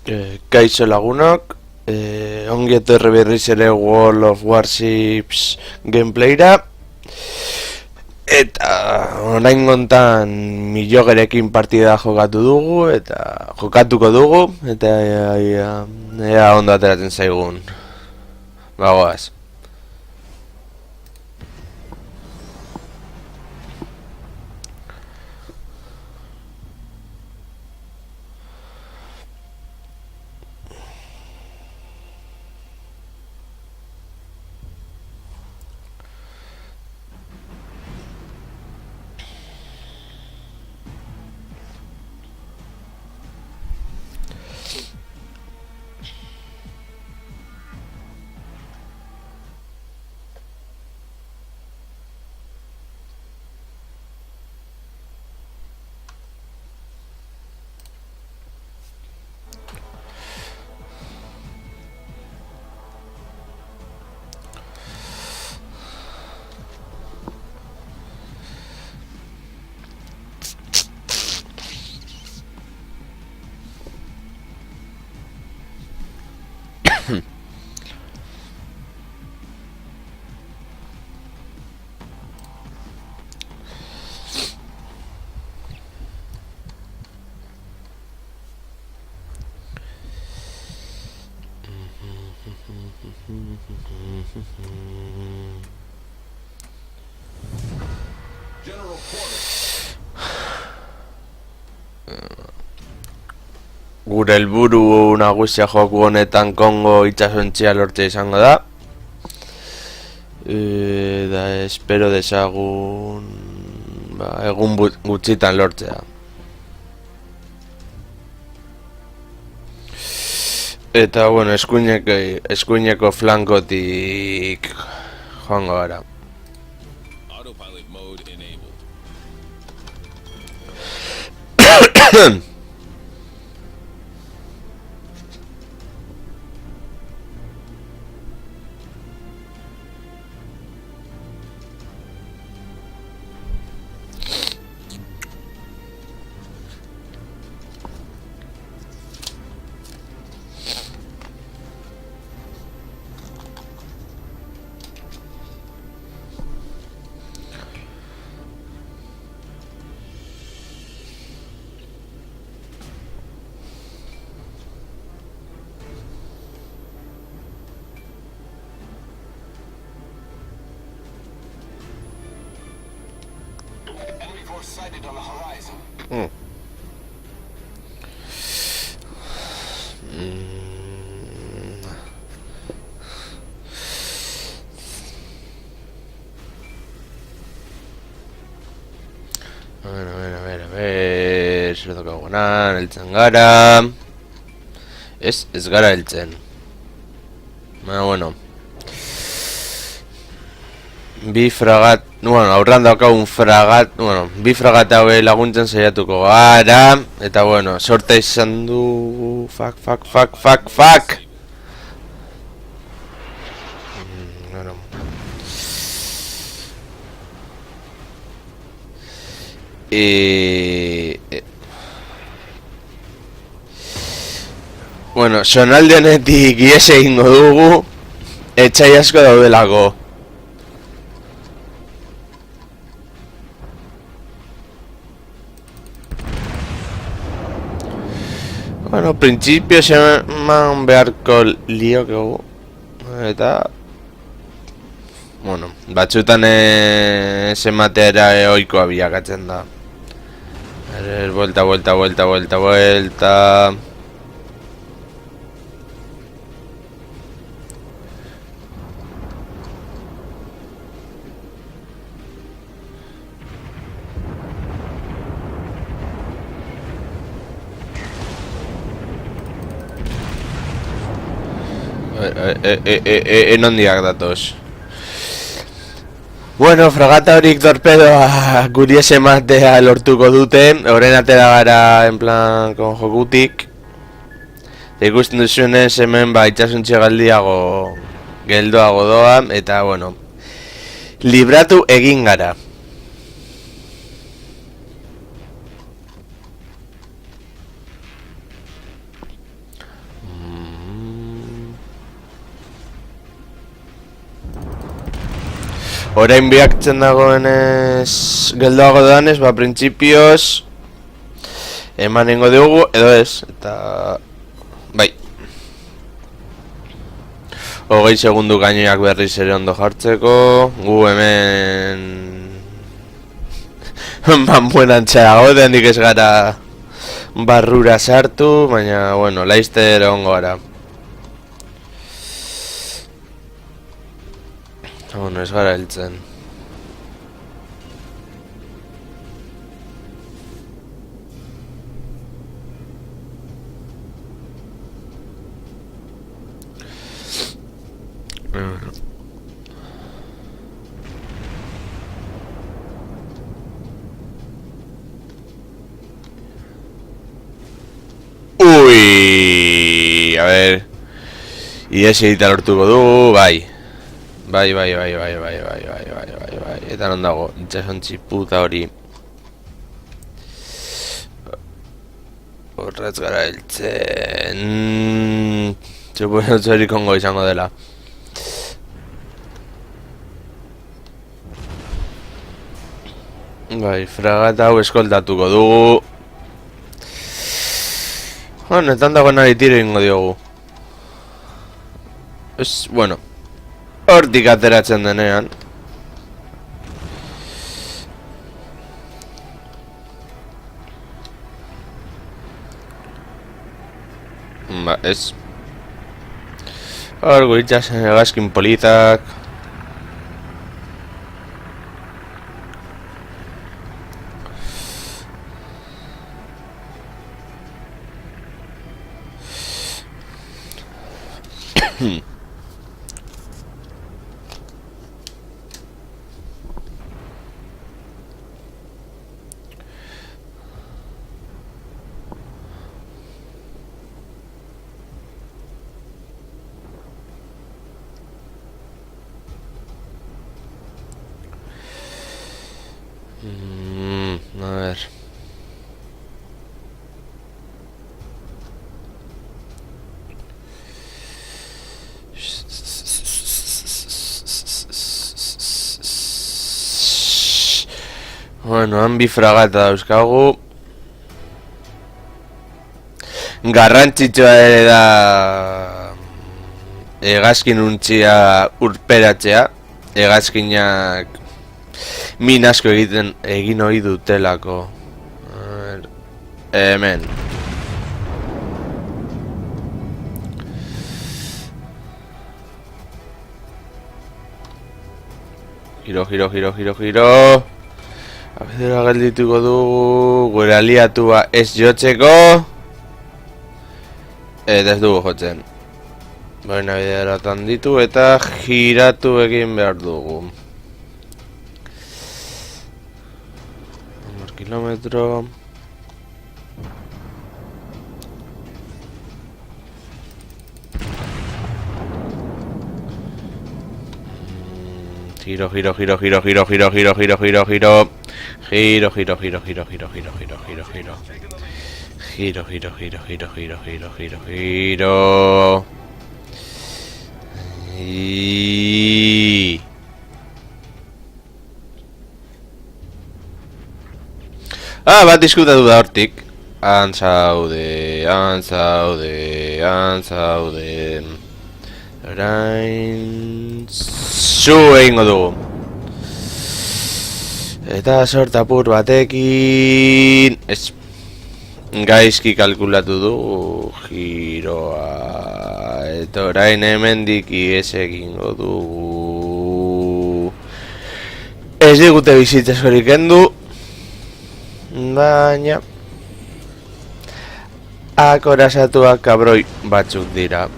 Kaixo lagunok, ongi etorri berriz ere World of Warships gameplayra. Eta orain gontan Millogerekin partida jokatu dugu eta jokatuko dugu eta ea ondo ateratzen zaigun. Bagoaz. Gure helburu nagusia joku honetan Kongo itsasontzia lortzea izango da. Da espero desagun egun gutxitan lortzea. Eta bueno, eskuineko flankotik joango gara. Autopilot mode enabled. Enemy force sighted on the horizon. A ver, se lo toca guanan, heltzen gara. Ez gara heltzen. Bueno. Bi fragat, aurran daukagun fragat, bi fragat haue laguntzen saiatuko gara. Eta bueno, sorte izan du. Fuck. Bueno, sonalde honetik ihes egingo dugu. Etxai asko daudelako. Bueno, principio seman beharko liokegu. Eta bueno, batzutan ematea ohikoa bilakatzen da. Vuelta. Nondiak datoz. Bueno, fragata horik torpedoa guri ematea lortuko dute. Horren atera gara en plan kon jokutik. Ikusten duzunez hemen itxasuntxe galdiago geldoago doa. Eta bueno, libratu egin gara. Orain biaktzen dagoenez geldoago danez, ba, printzipioz emanengo dugu, edo ez, eta bai 20 segundu gainoak berriz ere ondo jartzeko, gu hemen manbuenan txarago, dendik ez gara barrura sartu, baina, bueno, laizter ongo gara. Bueno, ez gara heltzen. Ui, a ver. Iesita lortuko dugu, bai. Bai. Eta non dago, itxasontzi puta hori. Horretz gara heltzen. Suposo hori kongo izango dela. Bai, fragata hau eskoltatuko dugu. Netan dagoenari tiro ingo diogu. Ez, bueno, hortik ateratzen denean. Ba, ez. Hor guritxasen egazkin politak. A ver. Bueno, han bi fragata dauzkagu. Garrantzitsua ere da hegazkin untzia urperatzea. Hegazkinak min asko egin ohi dutelako. Hemen. Giro. Abidera geldituko dugu, gure aliatua ez jotzeko. Eta ez dugu jotzen. Baina bideratan ditu eta giratu egin behar dugu. 10 kilometro. Giro. Bat diskutatu da hortik. Han zaude. Orain zu egingo dugu. Eta sortapur batekin ez gaizki kalkulatu dugu giroa. Eta orain hemendik ihes egingo dugu. Ez digute bizitza askorik kendu, baina akorasatuak kabroi batzuk dira.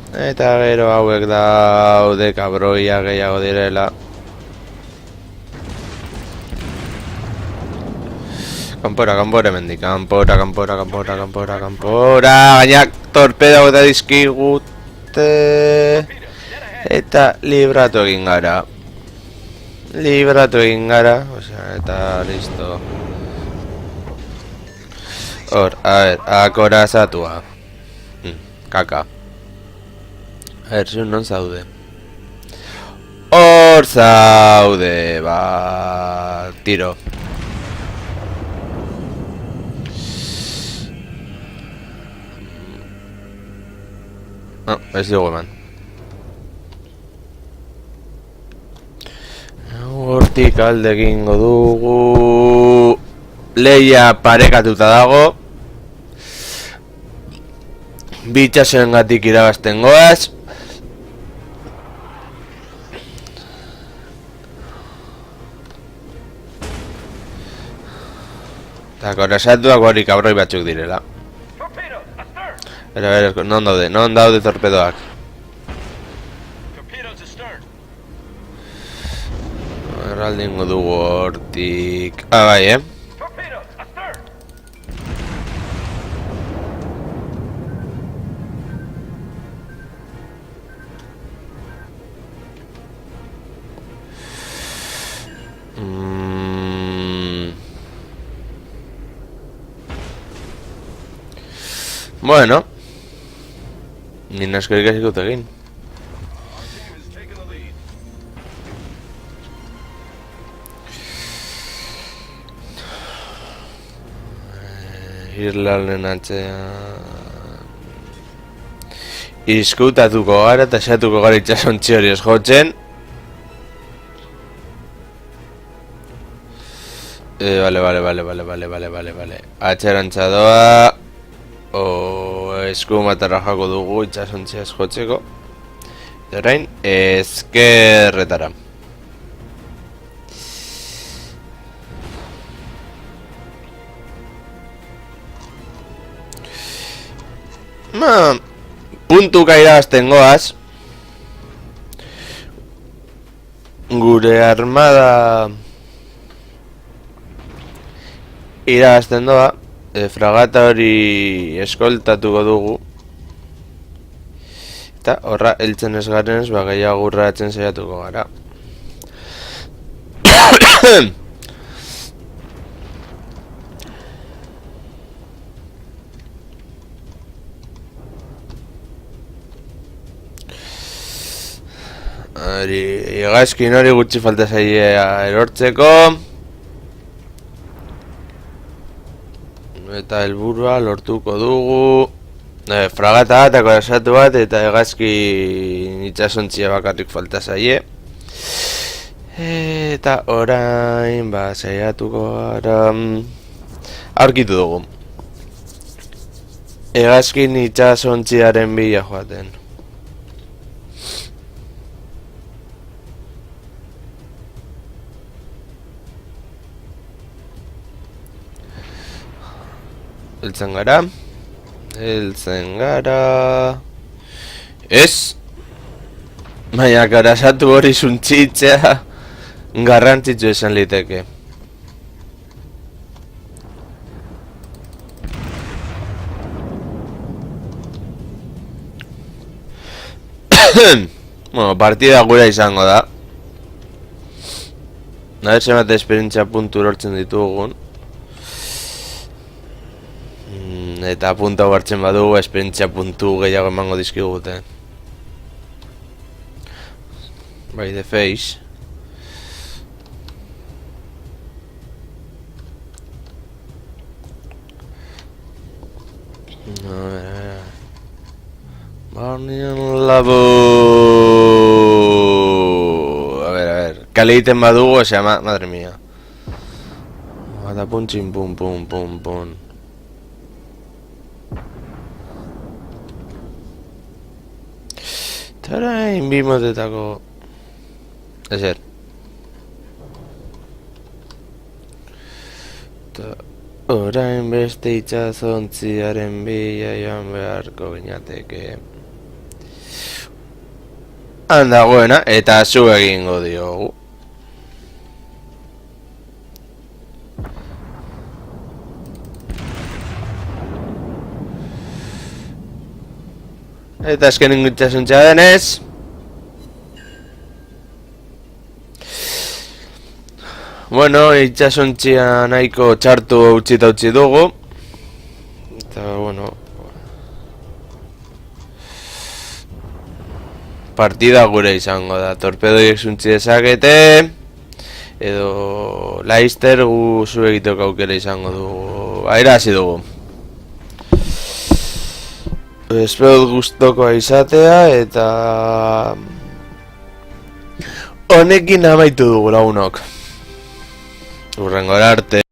Eta gero hauek daude kabroia gehiago direla. Kanpora hemendik, kanpora. Gainak torpeda eta dizkigute. Eta libratu egin gara. Osea, eta listo. Hor, a ver, akorazatua. Kaka. A ver, zuen non zaude. Hor zaude, ba... Tiro. No, ez dugu eman. Hortik alde egingo dugu... Leia parekatuta dago. Bi itsasoengatik irabazten goaz. Eta korasatuak hori kabroi batzuk direla. Non daude torpedoak. Erraldingo dugu hortik... bai, Bueno, ni naskorik ez ikut egin. Irlanden atzean... Izkutatuko gara eta esatuko gara itxasontzi hori ez jotzen. Vale. Atxerantza doa... eskumatarra jako dugu itxasontzi ez jotzeko. Orain, ezkerretara. Puntuka irabazten goaz. Gure armada irabazten doa. Fragata hori eskoltatuko dugu. Eta horra heltzen ez garen ez gehiago urratzen saiatuko gara. Hegazkin hori gutxi falta zaie erortzeko. Eta helburua lortuko dugu. Fragata bat, akorasatu bat, eta hegazkin itxasontzia bakarrik falta zaie. Eta orain, saiatuko gara... Aurkitu dugu. Hegazkin itxasontziaren bila joaten. Heltzen gara... Ez! Baina karasatu hori zuntzitzea garrantzitsu esan liteke. Bueno, partida gura izango da. Naher zenbat esperientzia puntu lortzen ditugun. Eta punta hartzen badugu, esperientzia puntu gehiago emango dizkigute. By the face. Barnian Labu. A ver. Kale egiten badugu, osea, madre mía. Bata puntxin, pum. Orain bi motetako... Ezer. Orain beste itxasontziaren bila joan beharko ginateke. Handagoena, eta zu egingo diogu. Eta azkenin itxasontzia denez. Bueno, itxasontzia nahiko txartu utzi dugu. Eta, bueno... partida gure izango da. Torpedoiek zuntzi dezakete, edo Leicester gu zu egiteko aukera izango dugu. Aira hasi dugu. Espero gustokoa izatea eta honekin amaitu dugu lagunok. Hurrengora arte.